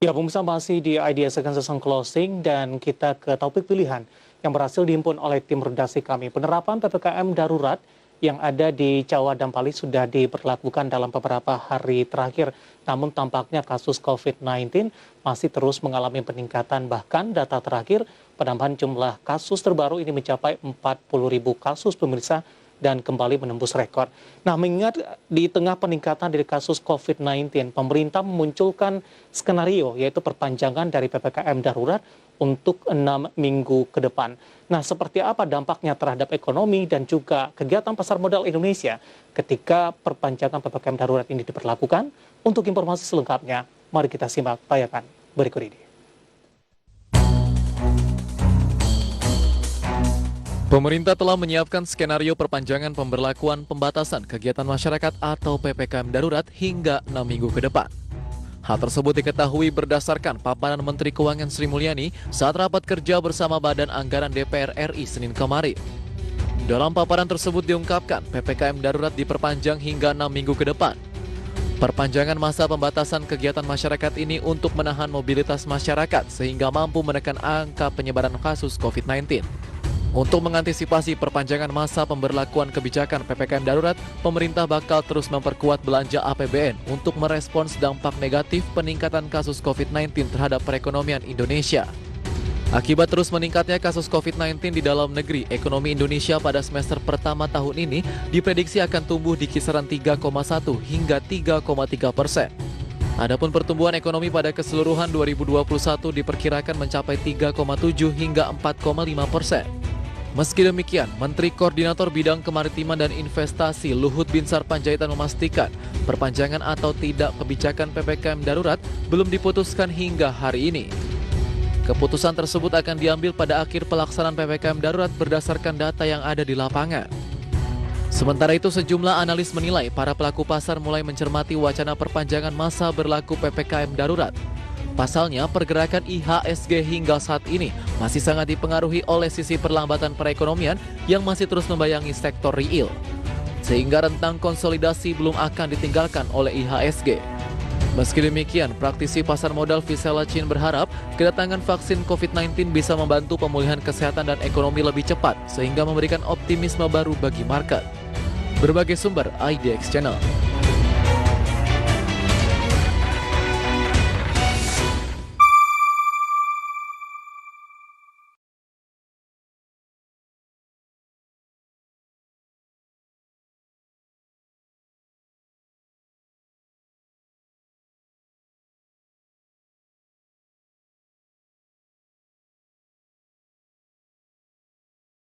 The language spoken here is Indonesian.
Ya, pemirsa masih di Idea Second Season Closing dan kita ke topik pilihan yang berhasil dihimpun oleh tim redaksi kami. Penerapan PPKM darurat yang ada di Jawa dan Bali sudah diberlakukan dalam beberapa hari terakhir. Namun tampaknya kasus COVID-19 masih terus mengalami peningkatan. Bahkan data terakhir penambahan jumlah kasus terbaru ini mencapai 40.000 kasus pemirsa dan kembali menembus rekor. Nah, mengingat di tengah peningkatan dari kasus COVID-19, pemerintah memunculkan skenario yaitu perpanjangan dari PPKM darurat untuk 6 minggu ke depan. Nah, seperti apa dampaknya terhadap ekonomi dan juga kegiatan pasar modal Indonesia ketika perpanjangan PPKM darurat ini diberlakukan? Untuk informasi selengkapnya, mari kita simak tayangan berikut ini. Pemerintah telah menyiapkan skenario perpanjangan pemberlakuan pembatasan kegiatan masyarakat atau PPKM darurat hingga 6 minggu ke depan. Hal tersebut diketahui berdasarkan paparan Menteri Keuangan Sri Mulyani saat rapat kerja bersama Badan Anggaran DPR RI Senin kemarin. Dalam paparan tersebut diungkapkan PPKM darurat diperpanjang hingga 6 minggu ke depan. Perpanjangan masa pembatasan kegiatan masyarakat ini untuk menahan mobilitas masyarakat sehingga mampu menekan angka penyebaran kasus COVID-19. Untuk mengantisipasi perpanjangan masa pemberlakuan kebijakan PPKM darurat, pemerintah bakal terus memperkuat belanja APBN untuk merespons dampak negatif peningkatan kasus COVID-19 terhadap perekonomian Indonesia. Akibat terus meningkatnya kasus COVID-19 di dalam negeri, ekonomi Indonesia pada semester pertama tahun ini diprediksi akan tumbuh di kisaran 3,1 hingga 3,3%. Adapun pertumbuhan ekonomi pada keseluruhan 2021 diperkirakan mencapai 3,7 hingga 4,5%. Meski demikian, Menteri Koordinator Bidang Kemaritiman dan Investasi Luhut Binsar Panjaitan memastikan perpanjangan atau tidak kebijakan PPKM darurat belum diputuskan hingga hari ini. Keputusan tersebut akan diambil pada akhir pelaksanaan PPKM darurat berdasarkan data yang ada di lapangan. Sementara itu, sejumlah analis menilai para pelaku pasar mulai mencermati wacana perpanjangan masa berlaku PPKM darurat. Pasalnya, pergerakan IHSG hingga saat ini masih sangat dipengaruhi oleh sisi perlambatan perekonomian yang masih terus membayangi sektor real. Sehingga rentang konsolidasi belum akan ditinggalkan oleh IHSG. Meski demikian, praktisi pasar modal Visela Chin berharap kedatangan vaksin COVID-19 bisa membantu pemulihan kesehatan dan ekonomi lebih cepat sehingga memberikan optimisme baru bagi market. Berbagai sumber IDX Channel.